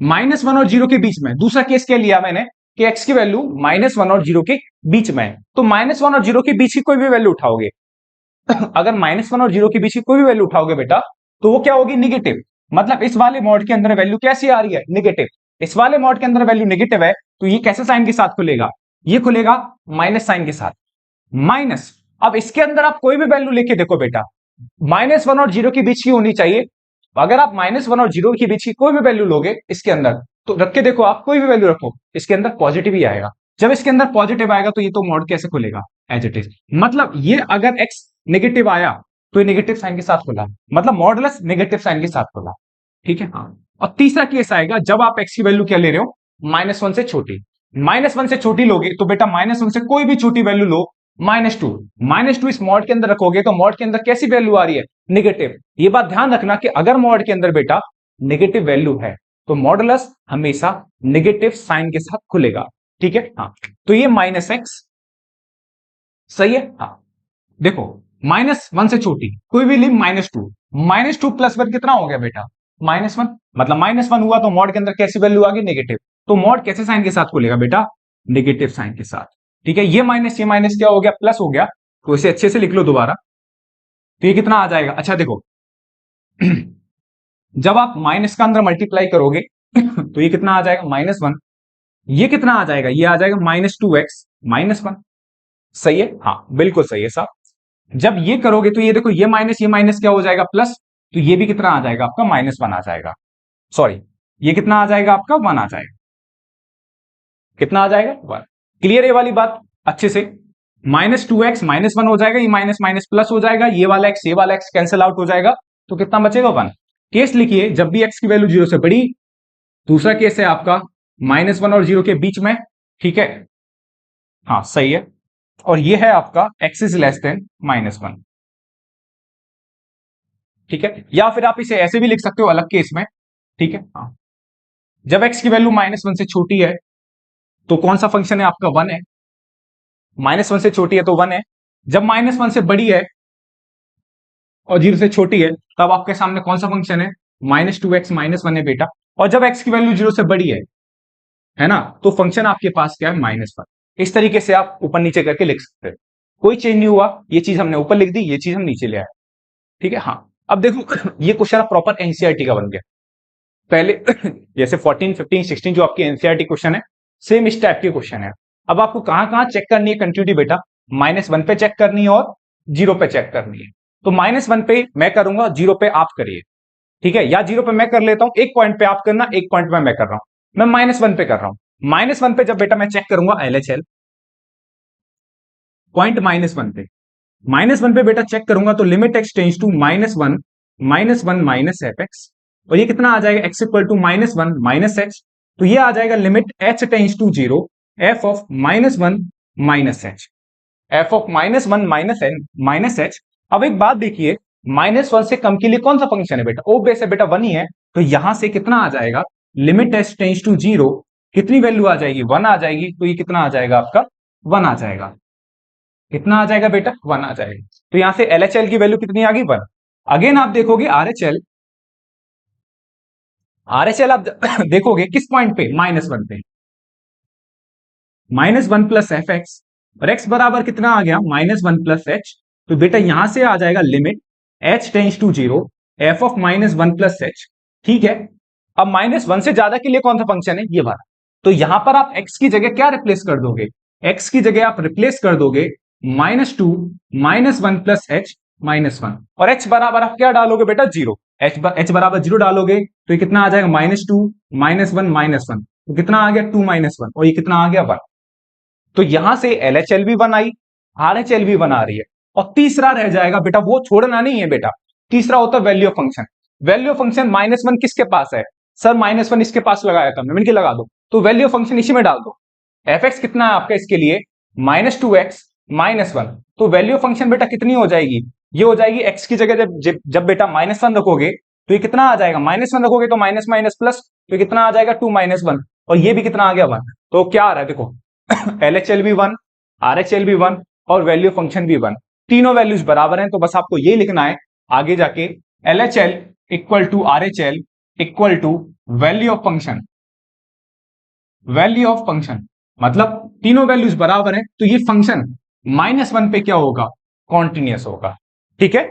-1 और 0 के बीच में, दूसरा केस क्या लिया मैंने कि x की वैल्यू -1 और 0 के बीच में है, तो -1 और 0 के बीच की कोई भी वैल्यू उठाओगे अगर -1 और 0 के बीच की कोई भी वैल्यू उठाओगे बेटा, तो वो क्या होगी, निगेटिव। मतलब इस वाले मॉड के अंदर वैल्यू कैसी आ रही है, निगेटिव। इस वाले मॉड के अंदर वैल्यू निगेटिव है, तो ये कैसे साइन के साथ खुलेगा, ये खुलेगा माइनस साइन के साथ। माइनस, अब इसके अंदर आप कोई भी वैल्यू लेके देखो बेटा, -1 और 0 के बीच की होनी चाहिए। अगर आप -1 और 0 के बीच की कोई भी वैल्यू लोगे इसके अंदर, तो रख के देखो, आप कोई भी वैल्यू रखो, इसके अंदर पॉजिटिव ही आएगा। जब इसके अंदर पॉजिटिव आएगा तो ये तो मॉड कैसे खुलेगा, एज इट इज। मतलब ये अगर x नेगेटिव आया तो ये नेगेटिव साइन के साथ खुला, मतलब मॉडुलस नेगेटिव साइन के साथ खुला। ठीक है, हाँ। और तीसरा केस आएगा जब आप x की वैल्यू क्या ले रहे हो, -1 से छोटी। -1 से छोटी लोगे तो बेटा -1 से कोई भी छोटी वैल्यू लो, -2। -2 इस मॉड के अंदर रखोगे तो मॉड के अंदर कैसी वैल्यू आ रही है, निगेटिव। ये बात ध्यान रखना कि अगर मॉड के अंदर बेटा नेगेटिव वैल्यू है तो मॉडुलस हमेशा नेगेटिव साइन के साथ खुलेगा। ठीक है, हाँ, तो ये -x सही है। हाँ, देखो -1 से छोटी कोई भी लिख, -2, -2 + 1 कितना हो गया बेटा, -1। मतलब -1 हुआ तो मॉड के अंदर कैसी वैल्यू आ गई, नेगेटिव। तो मॉड कैसे साइन के साथ खुलेगा बेटा, नेगेटिव साइन के साथ। ठीक है, ये माइनस क्या हो गया, प्लस हो गया। तो इसे अच्छे से लिख लो दोबारा, तो ये कितना आ जाएगा, अच्छा देखो जब आप माइनस का अंदर मल्टीप्लाई करोगे तो ये कितना आ जाएगा -1, ये कितना आ जाएगा, ये आ जाएगा -2x -1। सही है, हाँ बिल्कुल सही है साहब। जब ये करोगे तो ये देखो ये माइनस क्या हो जाएगा प्लस, तो ये भी कितना आ जाएगा आपका -1 आ जाएगा, सॉरी ये कितना आ जाएगा आपका 1 आ जाएगा, कितना आ जाएगा 1। क्लियर ये वाली बात अच्छे से, -2x -1 हो जाएगा, ये माइनस माइनस प्लस हो जाएगा, ये वाला x कैंसिल आउट हो जाएगा, तो कितना बचेगा 1। केस लिखिए जब भी x की वैल्यू 0 से बड़ी, दूसरा केस है आपका -1 और 0 के बीच में, ठीक है, हाँ सही है, और ये है आपका x इज लेस देन -1, ठीक है। या फिर आप इसे ऐसे भी लिख सकते हो अलग केस में, ठीक है, हाँ जब x की वैल्यू -1 से छोटी है तो कौन सा फंक्शन है आपका 1 है, -1 से छोटी है तो 1 है, जब -1 से बड़ी है और 0 से छोटी है तब आपके सामने कौन सा फंक्शन है, -2x -1 है बेटा, और जब x की वैल्यू 0 से बड़ी है ना, तो फंक्शन आपके पास क्या है -1। इस तरीके से आप ऊपर नीचे करके लिख सकते हैं, कोई चेंज नहीं हुआ, ये चीज हमने ऊपर लिख दी, ये चीज हम नीचे ले आए, ठीक है। हाँ अब देखो ये क्वेश्चन प्रॉपर एनसीईआरटी का बन गया, पहले जैसे 14 15 16 जो आपकी एनसीईआरटी क्वेश्चन है, सेम इस टाइप के क्वेश्चन है। अब आपको कहां कहां चेक करनी है कंटिन्यूटी बेटा, -1 पे चेक करनी है और 0 पे चेक करनी है। तो -1 पे मैं करूंगा, 0 पे आप करिए, ठीक है, या 0 पे मैं कर लेता हूं, एक पॉइंट पे आप करना, एक पॉइंट पे मैं कर रहा हूं, मैं -1 पे कर रहा हूं। -1 पे जब बेटा मैं चेक करूंगा एलएचएल पॉइंट -1 पे, -1 पे बेटा चेक करूंगा तो limit x tends to -1 -1 minus f x, और ये कितना आ जाएगा x equal to -1 minus h, तो ये आ जाएगा limit h tends to 0 f of -1 minus h, f of -1 minus h. अब एक बात देखिए, -1 से कम के लिए कौन सा फंक्शन है बेटा, ओ बेस है बेटा 1 ही है, तो यहां से कितना आ जाएगा, लिमिट h टेंस टू 0 कितनी वैल्यू आ जाएगी, 1 आ जाएगी, तो ये कितना आ जाएगा आपका 1 आ जाएगा, कितना आ जाएगा बेटा 1 आ जाएगा। तो यहां से एलएचएल की वैल्यू कितनी आ गई 1। अगेन आप देखोगे आरएचएल, आरएचएल आप देखोगे किस पॉइंट पे, -1 पे, -1 प्लस एफ एक्स, और एक्स बराबर कितना आ गया -1 प्लस एच, तो बेटा यहां से आ जाएगा limit h tends to 0 f of -1 plus h, ठीक है। अब -1 से ज्यादा के लिए कौन सा फंक्शन है, ये वाला, तो यहां पर आप x की जगह क्या रिप्लेस कर दोगे, x की जगह आप रिप्लेस कर दोगे -2 -1 प्लस एच -1, और h बराबर आप क्या डालोगे बेटा 0, h बराबर 0 डालोगे तो ये कितना आ जाएगा -2 -1 -1, तो कितना आ गया 2 -1, और ये कितना आ गया 1। तो यहां से एलएचएल भी 1 आई, आरएचएल भी 1 आ रही है, और तीसरा रह जाएगा बेटा, वो छोड़ना नहीं है बेटा, तीसरा होता है value of function. Value of function -1 किसके पास है, सर -1 इसके पास लगाया था मैंने, लगा दो, तो वैल्यू ऑफ फंक्शन इसी में डाल दो। एफ एक्स कितना है आपका इसके लिए -2x -1, तो वैल्यू ऑफ फंक्शन बेटा कितनी हो जाएगी, ये हो जाएगी x की जगह जब बेटा -1 रखोगे तो ये कितना आ जाएगा, -1 रखोगे तो माइनस माइनस प्लस, तो कितना आ जाएगा 2 -1, और ये भी कितना आ गया 1। तो क्या आ रहा है देखो एलएचएल भी 1, आरएचएल भी 1, और वैल्यू फंक्शन भी 1, तीनों वैल्यूज बराबर हैं, तो बस आपको ये लिखना है आगे जाके LHL equal to RHL equal to value of function, value of function मतलब तीनों वैल्यूज बराबर हैं, तो ये फंक्शन -1 पे क्या होगा, कॉन्टिन्यूअस होगा, ठीक है।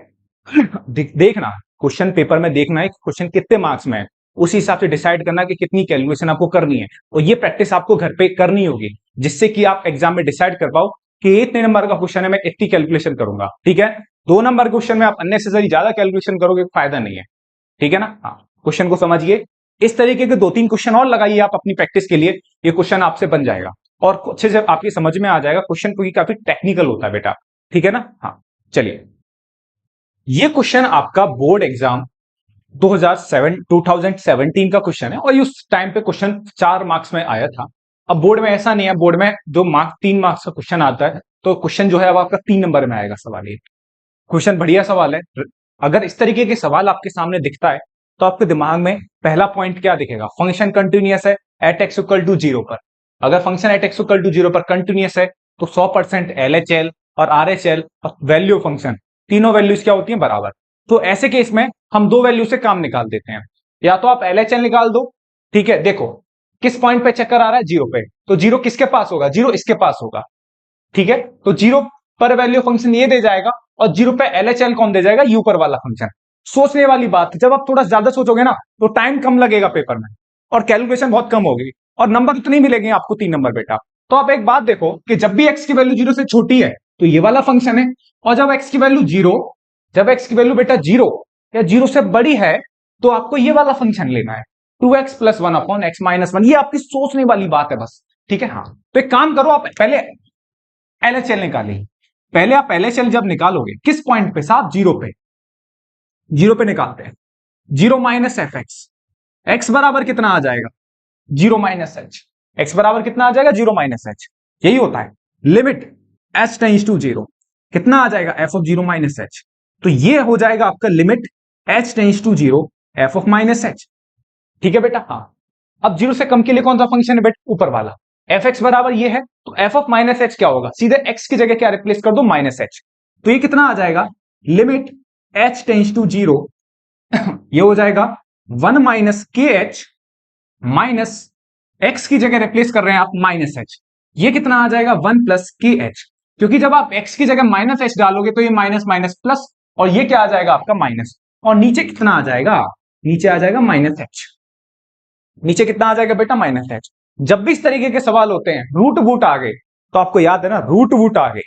देखना क्वेश्चन पेपर में, देखना है क्वेश्चन कितने मार्क्स में है, उसी हिसाब से डिसाइड करना कि कितनी कैलकुलेशन आपको करनी है, और ये प्रैक्टिस आपको घर पे करनी होगी, जिससे कि आप एग्जाम में डिसाइड कर पाओ कि इतने नंबर का क्वेश्चन है मैं इतनी कैलकुलेशन करूंगा, ठीक है। 2 नंबर क्वेश्चन में आप अननेसेसरी ज्यादा कैलकुलेशन करोगे, फायदा नहीं है, ठीक है ना। हाँ क्वेश्चन को समझिए, इस तरीके के 2-3 क्वेश्चन और लगाइए आप अपनी प्रैक्टिस के लिए, ये क्वेश्चन आपसे बन जाएगा और अच्छे से आपकी समझ में आ जाएगा क्वेश्चन, क्योंकि काफी टेक्निकल होता है बेटा, ठीक है ना। हाँ चलिए, ये क्वेश्चन आपका बोर्ड एग्जाम 2017 का क्वेश्चन है, और उस टाइम पे क्वेश्चन 4 मार्क्स में आया था। अब बोर्ड में ऐसा नहीं है, बोर्ड में जो 3 मार्क्स का क्वेश्चन आता है, तो क्वेश्चन जो है अब आपका 3 नंबर में आएगा सवाल। ये क्वेश्चन बढ़िया सवाल है, अगर इस तरीके के सवाल आपके सामने दिखता है तो आपके दिमाग में पहला पॉइंट क्या दिखेगा, फंक्शन कंटिन्यूअस है एट एक्स इक्वल टू 0 पर। अगर function at x equal to 0 पर कंटिन्यूअस है तो 100% एलएचएल और आरएचएल और वैल्यू फंक्शन तीनों वैल्यूज क्या होती हैं, बराबर। तो ऐसे केस में हम 2 वैल्यू से काम निकाल देते हैं, या तो आप एलएचएल निकाल दो, ठीक है। देखो किस पॉइंट पे चक्कर आ रहा है, 0 पे, तो 0 किसके पास होगा, 0 इसके पास होगा, ठीक है। तो 0 पर वैल्यू फंक्शन ये दे जाएगा और 0 पे LHL कौन दे जाएगा, ये ऊपर वाला फंक्शन। सोचने वाली बात, जब आप थोड़ा ज्यादा सोचोगे ना तो टाइम कम लगेगा पेपर में और कैलकुलेशन बहुत कम होगी और नंबर उतने मिलेंगे आपको 3 नंबर बेटा। तो आप एक बात देखो कि जब भी x की वैल्यू 0 से छोटी है तो ये वाला फंक्शन है, और जब x की वैल्यू 0, जब x की वैल्यू बेटा 0 या 0 से बड़ी है तो आपको ये वाला फंक्शन लेना है 2x + 1 अपॉन x - 1। ये आपकी सोचने वाली बात है बस, ठीक है। हाँ, तो एक काम करो, आप पहले LHL निकालिए। पहले आप LHL जब निकालोगे किस पॉइंट पे, साहब 0 पे, 0 पे निकालते हैं। 0 - fx, x बराबर कितना आ जाएगा, 0 - h। x बराबर कितना आ जाएगा, 0 - h। यही होता है लिमिट h टेंड्स टू 0, कितना आ जाएगा, f ऑफ 0 - h। तो ये हो जाएगा आपका limit h tends to 0 f of -h, ठीक है बेटा। हाँ, अब 0 से कम के लिए कौन सा फंक्शन है बेटा, ऊपर वाला। fx बराबर ये है तो f ऑफ -h क्या होगा, सीधे x की जगह क्या रिप्लेस कर दो, -h। तो ये कितना आ जाएगा, लिमिट h टेंड्स टू 0 ये हो जाएगा 1 - kh माइनस x की जगह रिप्लेस कर रहे हैं आप -h। ये कितना आ जाएगा, 1 + kh, क्योंकि जब आप x की जगह -h डालोगे तो ये माइनस माइनस प्लस, और ये क्या आ जाएगा आपका माइनस, और नीचे कितना आ जाएगा, नीचे आ जाएगा -h। नीचे कितना आ जाएगा बेटा, -h। जब भी इस तरीके के सवाल होते हैं रूट वूट आ गए तो आपको याद है ना, रूट वूट आ गए,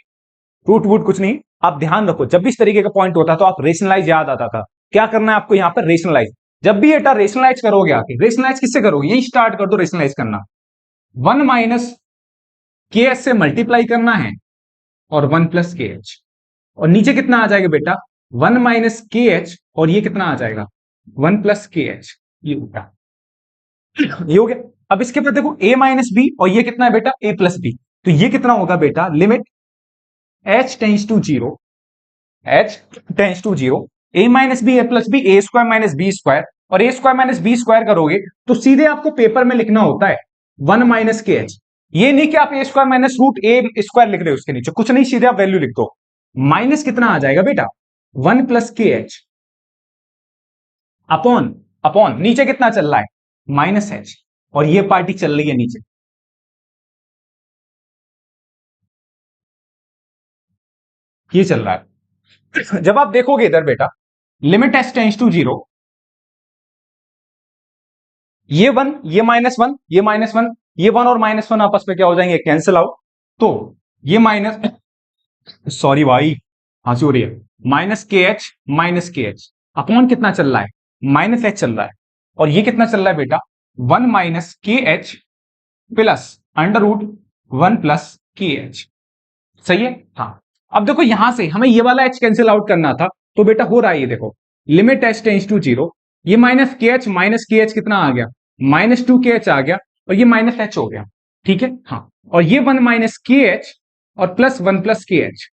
रूट वूट कुछ नहीं, आप ध्यान रखो जब भी इस तरीके का पॉइंट होता है तो आप रेशनलाइज याद आता था। क्या करना है आपको यहाँ पर, रेशनलाइज। जब भी बेटा रेशनलाइज करोगे आके, रेशनलाइज किससे करोगे, यही स्टार्ट कर दो रेशनलाइज करना। 1 - kh से मल्टीप्लाई करना है और 1 + kh, और नीचे कितना आ जाएगा बेटा, 1 - kh, और ये कितना आ जाएगा 1 + kh। ये उल्टा, ये हो गया। अब इसके बाद देखो a - b, और ये कितना है बेटा, a + b। तो ये कितना होगा बेटा, limit h tends to 0, h tends to 0, a - b a + b, a² - b², और a² - b² करोगे तो सीधे आपको पेपर में लिखना होता है 1 - kh। ये नहीं कि आप a² - √a² लिख रहे हो उसके नीचे, कुछ नहीं, सीधे आप वैल्यू लिख दो। माइनस कितना आ जाएगा बेटा, 1 + kh अपॉन, अपॉन नीचे कितना चल रहा है, -h, और ये पार्टी चल रही है नीचे, ये चल रहा है। जब आप देखोगे इधर बेटा, लिमिट h टेंड्स टू 0, ये 1, ये -1, ये -1, ये 1 और -1 आपस में क्या हो जाएंगे, कैंसिल आउट। तो ये माइनस, सॉरी भाई हंसी हो रही है, -kh अपॉन कितना चल रहा है, -h चल रहा है, और ये कितना चल रहा है बेटा, 1 - kh प्लस √1 + kh। सही है। हाँ, अब देखो यहां से हमें ये वाला h कैंसिल आउट करना था, तो बेटा हो रहा है ये देखो, लिमिट h टेंड्स टू 0, ये -kh कितना आ गया, -2kh आ गया, और ये -h हो गया, ठीक है। हाँ, और ये 1 - kh और प्लस 1 + kh,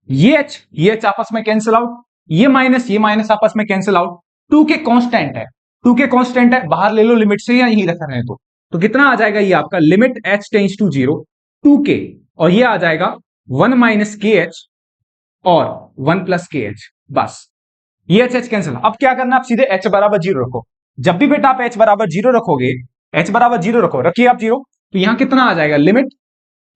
ये h आपस में कैंसिल आउट, ये माइनस आपस में कैंसिल आउट। 2 के कांस्टेंट है, 2 के कांस्टेंट है, बाहर ले लो लिमिट से या यहीं रखा रहे तो कितना आ जाएगा ये आपका, limit h tends to 0 2k, और ये आ जाएगा 1 - kh और 1 + kh, बस ये h कैंसिल। अब क्या करना, आप सीधे h बराबर 0 रखो। जब भी बेटा आप h बराबर 0 रखोगे, h बराबर 0 रखो, रखिए आप 0, तो यहां कितना आ जाएगा, limit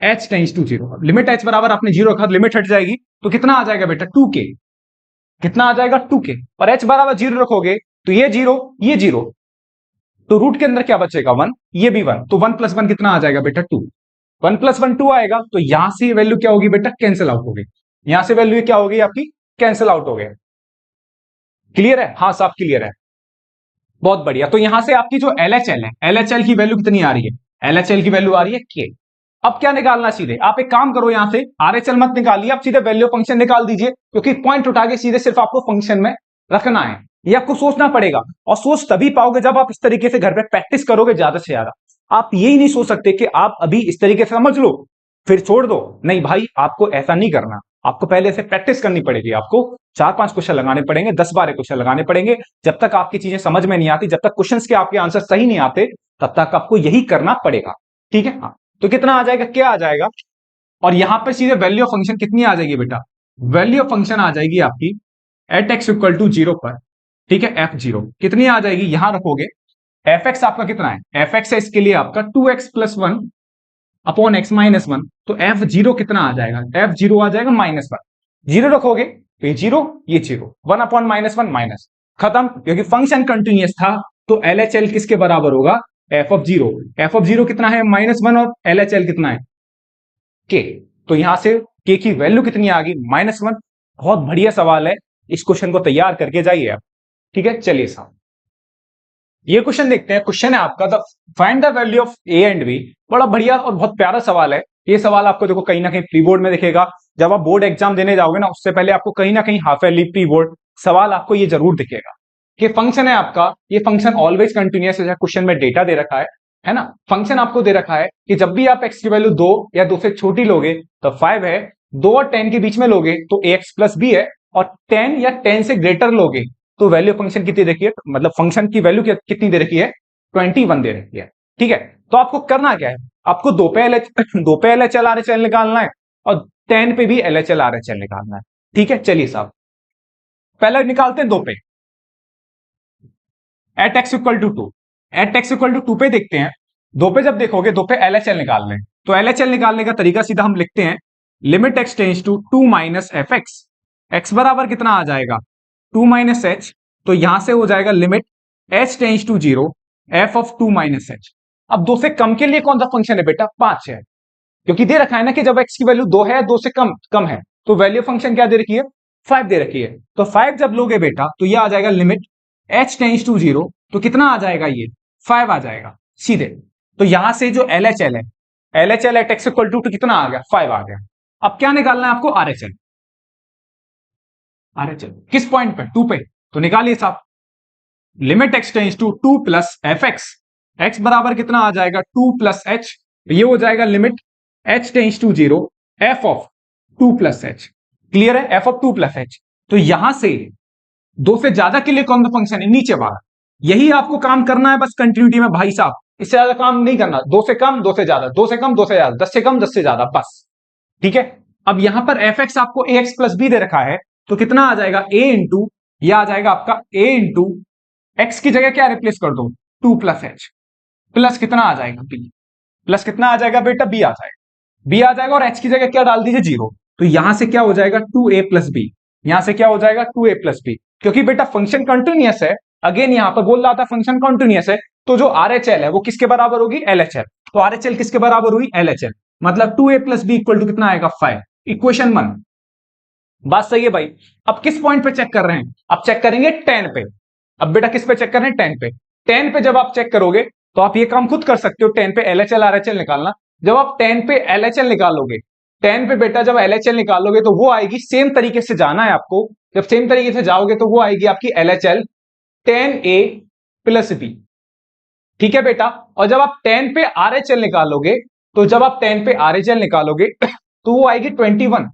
h tends to 0, limit h बराबर आपने 0 रखा, लिमिट हट जाएगी, तो कितना आ जाएगा बेटा, 2k, कितना आ जाएगा 2k, और h बराबर 0 रखोगे तो ये 0, ये 0, तो रूट के अंदर क्या बचेगा 1, ये भी 1, तो 1 + 1 कितना आ जाएगा बेटा 2, 1 + 1 2 आएगा, तो यहां से वैल्यू क्या होगी बेटा, कैंसिल आउट हो गई, यहां से वैल्यू क्या होगी आपकी, कैंसिल आउट हो गया। क्लियर है, हाँ साफ क्लियर है, बहुत बढ़िया। तो यहां से आपकी जो LHL है, LHL की वैल्यू कितनी आ रही है, LHL की वैल्यू आ रही है k। अब क्या निकालना, सीधे आप एक काम करो, यहां से RHL मत निकालिए, आप सीधे वैल्यू फंक्शन निकाल दीजिए, क्योंकि पॉइंट उठा के सीधे सिर्फ आपको फंक्शन में रखना है, ये आपको सोचना पड़ेगा, और सोच तभी पाओगे जब आप इस तरीके से घर पे प्रैक्टिस करोगे ज्यादा से ज्यादा। आप यही नहीं सोच सकते कि आप अभी इस तरीके से समझ लो फिर छोड़ दो, नहीं भाई, आपको ऐसा नहीं करना, आपको पहले से प्रैक्टिस करनी पड़ेगी, आपको 4-5 क्वेश्चन लगाने पड़ेंगे, 10-12 क्वेश्चन लगाने पड़ेंगे, जब तक आपकी चीजें समझ में नहीं आती, जब तक क्वेश्चंस के आपके आंसर सही नहीं आते, तब तक आपको यही करना पड़ेगा, ठीक है। हाँ, तो कितना आ जाएगा, क्या आ जाएगा, और यहां पर सीधे वैल्यू ऑफ फंक्शन कितनी आ जाएगी बेटा, वैल्यू ऑफ फंक्शन आ जाएगी आपकी एट x = 0 पर, ठीक है, f0 कितनी आ जाएगी, यहां रखोगे fx आपका कितना है, fx है इसके लिए आपका 2x + 1 अपॉन x - 1, तो f0 कितना आ जाएगा, f0 आ जाएगा -1, जीरो रखोगे तो ये जीरो, ये जीरो, 1/-1 माइनस, खत्म। क्योंकि फंक्शन कंटिन्यूअस था तो LHL किसके बराबर होगा? F of zero. F of zero कितना है? -1, और LHL कितना है? के। तो यहां से के की वैल्यू कितनी आ गई? -1। बहुत बढ़िया सवाल है, इस क्वेश्चन को तैयार करके जाइए आप। ठीक है, चलिए साहब ये क्वेश्चन देखते हैं। क्वेश्चन है आपका the find the value of a and b. बड़ा बढ़िया और बहुत प्यारा सवाल है। ये सवाल आपको देखो कहीं ना कहीं प्री बोर्ड में दिखेगा। जब आप बोर्ड एग्जाम देने जाओगे ना, उससे पहले आपको कहीं ना कहीं हाफ ईयरली प्री बोर्ड सवाल आपको ये जरूर दिखेगा कि फंक्शन है आपका, ये फंक्शन ऑलवेज कंटिन्यूअस है। क्वेश्चन में डेटा दे रखा है ना। फंक्शन आपको दे रखा है कि जब भी आप एक्स की वैल्यू 2 या 2 से छोटी लोगे तो 5 है, 2 और 10 के बीच में लोगे तो ax प्लस बी है, और 10 या 10 से ग्रेटर लोगे तो वैल्यू फंक्शन कितनी दे रखी है, मतलब फंक्शन की वैल्यू कितनी दे रखी है? 21 दे रखी है। ठीक है, तो आपको करना क्या है? आपको दो पे LHL RHL निकालना है और 10 पे भी LHL RHL निकालना है। ठीक है, चलिए साहब पहले निकालते हैं दो पे। At x equal to 2, at x equal to 2 पे देखते हैं। दो पे जब देखोगे, दो पे LHL निकालना है, तो LHL निकालने का तरीका सीधा हम लिखते हैं limit x tends to 2 minus f x. X बराबर कितना आ जाएगा? 2 माइनस एच। तो यहां से हो जाएगा limit h tends to 0 f of 2 minus h. अब दो से कम के लिए कौन सा फंक्शन है बेटा? 5 है, क्योंकि दे रखा है ना कि जब एक्स की वैल्यू 2 है, 2 से कम कम है, तो वैल्यू फंक्शन क्या दे रखी है? 5 दे रखी है। तो 5 जब लोगे बेटा तो ये आ जाएगा लिमिट एच टेंस टू 0, तो कितना आ जाएगा? ये 5 आ जाएगा सीधे। तो यहां से जो LHL है, LHL at x equal to कितना आ गया? 5 आ गया। अब क्या निकालना है आपको? RHL। RHL किस पॉइंट पे? 2 पे। तो निकालिए साहब, limit x tends to 2 plus f x. X बराबर कितना आ जाएगा? 2 प्लस एच। ये हो जाएगा limit h tends to 0 f of 2 plus h. Clear है? F of 2 plus h. तो यहां से दो से ज्यादा के लिए कौन सा फंक्शन है? नीचे वाला। यही आपको काम करना है बस कंटिन्यूटी में भाई साहब, इससे ज्यादा काम नहीं करना। दो से कम, दो से ज्यादा, दो से कम, दो से ज्यादा, 10 से कम, 10 से ज्यादा, बस। ठीक है, अब यहां पर एफ एक्स आपको ए एक्स प्लस बी दे रखा है, तो कितना आ जाएगा? ए इंटू, यह आ जाएगा आपका ए इंटू एक्स की जगह क्या रिप्लेस कर दो? 2 प्लस एच, प्लस कितना आ जाएगा? बी। प्लस कितना आ जाएगा बेटा? बी आ जाएगा। बी आ जाएगा और एच की जगह क्या डाल दीजिए? 0। तो यहां से क्या हो जाएगा? 2a plus B. यहां से क्या हो जाएगा? 2a plus B. क्योंकि बेटा फंक्शन कंटिन्यूअस है, अगेन यहां पर बोल रहा था फंक्शन कंटिन्यूअस है, तो जो RHL है वो किसके बराबर होगी? LHL। तो RHL किसके बराबर हुई? LHL। मतलब 2a plus B equal to कितना आएगा? 5। इक्वेशन 1। बात सही है भाई। अब किस पॉइंट पे चेक कर रहे हैं? अब चेक करेंगे 10 पे। अब बेटा किस पे चेक कर रहे हैं? 10 पे। 10 पे जब आप चेक करोगे तो आप ये काम खुद कर सकते हो, 10 पे LHL RHL निकालना। जब आप 10 पे LHL निकालोगे, 10 पे बेटा जब LHL निकालोगे तो वो आएगी, सेम तरीके से जाना है आपको। जब सेम तरीके से जाओगे तो वो आएगी आपकी LHL 10a प्लस बी। ठीक है बेटा, और जब आप 10 पे RHL निकालोगे, तो जब आप 10 पे RHL निकालोगे तो वो आएगी 21।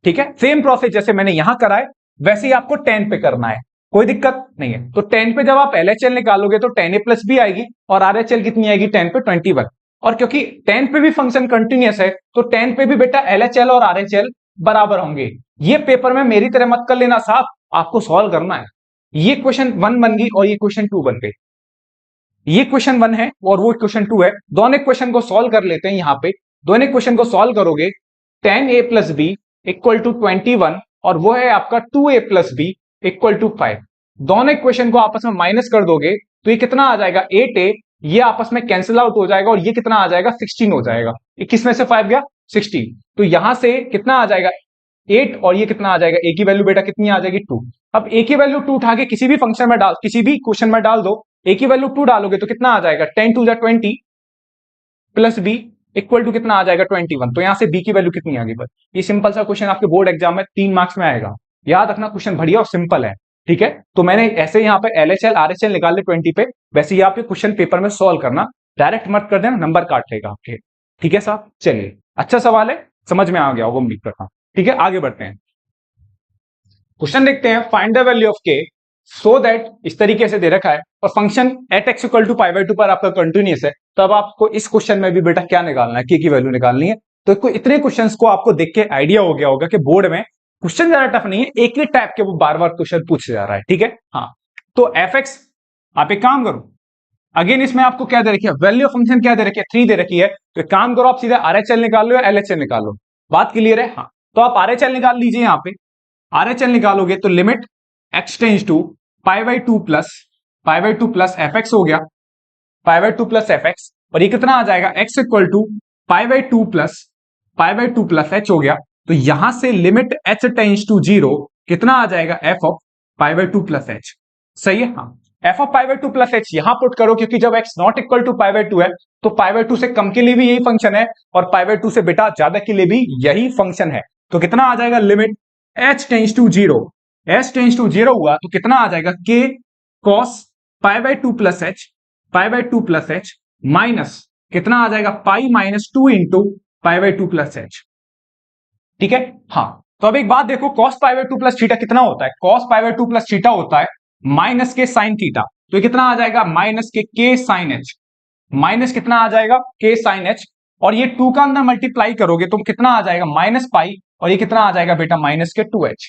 ठीक है, सेम प्रोसेस जैसे मैंने यहां करा है वैसे ही आपको 10 पे करना है, कोई दिक्कत नहीं है। तो 10 पे जब आप LHL निकालोगे तो 10a प्लस बी आएगी, और RHL कितनी आएगी? 10 पे 21। और क्योंकि 10 पे भी फंक्शन कंटिन्यूअस है तो 10 पे भी बेटा LHL और RHL बराबर होंगे। ये पेपर में मेरी तरह मत कर लेना साहब, आपको सॉल्व करना है। ये क्वेश्चन 1 बन गई और ये क्वेश्चन 2 बन गई। ये क्वेश्चन 1 है और वो क्वेश्चन 2 है। दोनों क्वेश्चन को सॉल्व कर लेते हैं। यहां पे दोनों क्वेश्चन को सॉल्व करोगे, 10a plus B equal to 21, और वो है आपका 2a plus B equal to 5। दोनों इक्वेशन को आपस में माइनस कर दोगे तो ये कितना आ जाएगा? 8a। ये आपस में कैंसिल आउट हो जाएगा और ये कितना आ जाएगा? 16 हो जाएगा। 21 में से 5 गया 16। तो यहां से कितना आ जाएगा? 8, और ये कितना आ जाएगा? a की वैल्यू बेटा कितनी आ जाएगी? 2। अब a की वैल्यू 2 उठा के किसी भी फंक्शन में डाल, किसी भी क्वेश्चन में डाल दो। a की वैल्यू 2 डालोगे तो कितना आ जाएगा? 10 2 20 प्लस b इक्वल टू कितना आ जाएगा? 21। तो यहां से b की वैल्यू कितनी आ गई? बस ये सिंपल सा क्वेश्चन आपके बोर्ड एग्जाम में 3 मार्क्स में आएगा। याद रखना, क्वेश्चन बढ़िया और सिंपल है। ठीक है, तो मैंने ऐसे यहां पे LHL RHL निकाल ले 20 पे, वैसे ही आप ये क्वेश्चन पेपर में सॉल्व करना, डायरेक्ट मत कर देना, नंबर काट लेगा आपके। ठीक है साहब, चलिए अच्छा सवाल है, समझ में आ गया होगा उम्मीद करता हूं। ठीक है, आगे बढ़ते हैं। क्वेश्चन देखते हैं, फाइंड द वैल्यू ऑफ के सो दैट, इस तरीके से दे रखा है और function at x equal to pi by 2 पर आपका कंटिन्यूअस है। तब आपको इस क्वेश्चन में भी बेटा क्या निकालना है? के की वैल्यू निकालनी है। तो इतने क्वेश्चंस को आपको देख के आइडिया हो गया होगा कि बोर्ड में क्वेश्चन ज्यादा टफ नहीं है, एक ही टाइप के वो बार बार क्वेश्चन पूछे जा रहा है। ठीक है, हाँ। तो एफ एक्स, आप एक काम करो, अगेन इसमें आपको क्या दे रखी है? वैल्यू ऑफ फंक्शन क्या दे रखी है? 3 दे रखी है। तो एक काम करो, आप सीधा RHL निकाल लो या LHL निकाल लो। बात क्लियर है? हाँ। तो आप RHL निकाल लीजिए। यहां पे RHL निकालोगे तो limit x tends to pi by two plus fx हो गया, pi by two plus fx, और ये कितना आ जाएगा x equal to pi by two plus h हो गया। तो यहां से लिमिट h टेंस टू 0 कितना आ जाएगा, f of pi by two plus h। सही है, हाँ, f of pi by two plus h यहां पुट करो, क्योंकि जब x not equal to pi by two है तो पाई बाई टू से कम के लिए भी यही फंक्शन है और पाई बाई टू से बेटा ज्यादा के लिए भी यही फंक्शन है। तो कितना आ जाएगा, limit h tends to 0, h tends to 0 हुआ तो कितना आ जाएगा, k cos pi by two plus h minus कितना आ जाएगा, pi minus two into pi by two plus h। ठीक है, हाँ। तो अब एक बात देखो, cos pi by two plus theta कितना होता है, cos pi by two plus theta होता है माइनस के साइन थीटा। तो ये कितना आ जाएगा, माइनस के साइन h, माइनस कितना आ जाएगा, के साइन h, और ये टू का अंदर मल्टीप्लाई करोगे तो कितना आ जाएगा, माइनस पाई, और ये कितना आ जाएगा बेटा, माइनस के 2h।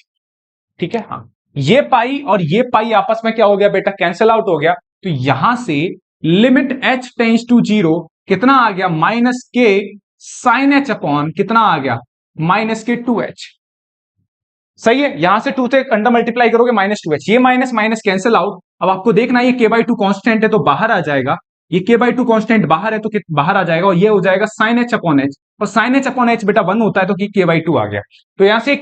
ठीक है, हाँ, ये पाई और ये पाई आपस में क्या हो गया बेटा, कैंसिल आउट हो गया। तो यहां से लिमिट h टेंस टू 0 कितना आ गया, माइनस के साइन h अपॉन कितना आ गया, माइनस के 2h। सही है, यहां से 2 से अंडर मल्टीप्लाई करोगे माइनस 2h, ये माइनस माइनस कैंसिल आउट। अब आपको देखना है ये k बाई टू कॉन्स्टेंट है तो बाहर आ जाएगा, ये k बाई टू कॉन्स्टेंट बाहर है तो बाहर आ जाएगा, और ये हो जाएगा साइन h अपॉन h, और साइन h अपॉन h बेटा 1 होता है तो k बाई टू आ गया। तो यहां से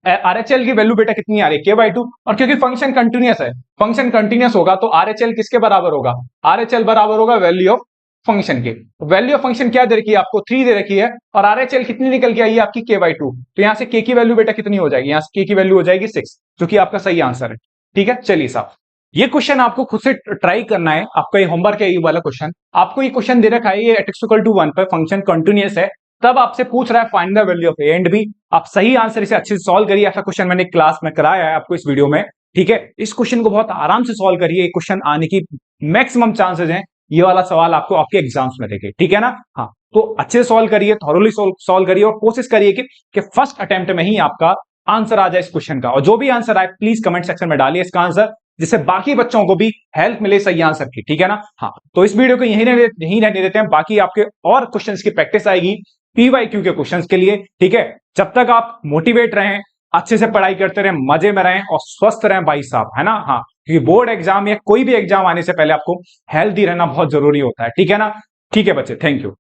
RHL की वैल्यू बेटा कितनी आ रही है, k बाई टू, और क्योंकि फंक्शन कंटिन्यूअस है, फंक्शन कंटिन्यूअस होगा तो RHL किसके बराबर होगा, RHL बराबर होगा वैल्यू ऑफ फंक्शन के। वैल्यू ऑफ फंक्शन क्या दे रखी है आपको, 3 दे रखी है, और RHL कितनी निकल के आई है आपकी, k बाई टू। तो यहां से k की वैल्यू बेटा कितनी हो जाएगी, यहां से k की वैल्यू हो जाएगी 6, जो कि आपका सही आंसर है। ठीक है, चलिए साहब, ये क्वेश्चन आपको खुद से ट्राई करना है, आपका ये होमवर्क है, ये वाला क्वेश्चन आपको, ये क्वेश्चन दे रखा है, ये x इक्वल टू 1 पर फंक्शन कंटिन्यूअस है, तब आपसे पूछ रहा है find the value of a and b. आप सही आंसर इसे अच्छे से सॉल्व करिए, ऐसा क्वेश्चन मैंने क्लास में कराया है आपको इस वीडियो में। ठीक है, इस क्वेश्चन को बहुत आराम से सॉल्व करिए, ये क्वेश्चन आने की मैक्सिमम चांसेस हैं, ये वाला सवाल आपको आपके एग्जाम्स में देखे। ठीक है ना, हाँ, तो अच्छे से सॉल्व करिए, थॉरोली सॉल्व करिए, और कोशिश करिए कि फर्स्ट अटेम्प्ट में ही आपका आंसर आ जाए इस क्वेश्चन का, और जो भी आंसर आए प्लीज कमेंट सेक्शन में डालिए इसका आंसर, जिससे बाकी बच्चों को भी हेल्प मिले सही आंसर की। ठीक है ना, हाँ, तो इस वीडियो को यहीं रहने देते हैं, बाकी आपके और क्वेश्चंस की प्रैक्टिस आएगी PYQ के क्वेश्चंस के लिए। ठीक है, जब तक आप मोटिवेट रहें, अच्छे से पढ़ाई करते रहें, मजे में रहें और स्वस्थ रहें भाई साहब, है ना, हाँ, क्योंकि बोर्ड एग्जाम या कोई भी एग्जाम आने से पहले आपको हेल्दी रहना बहुत जरूरी होता है। ठीक है ना, ठीक है बच्चे, थैंक यू।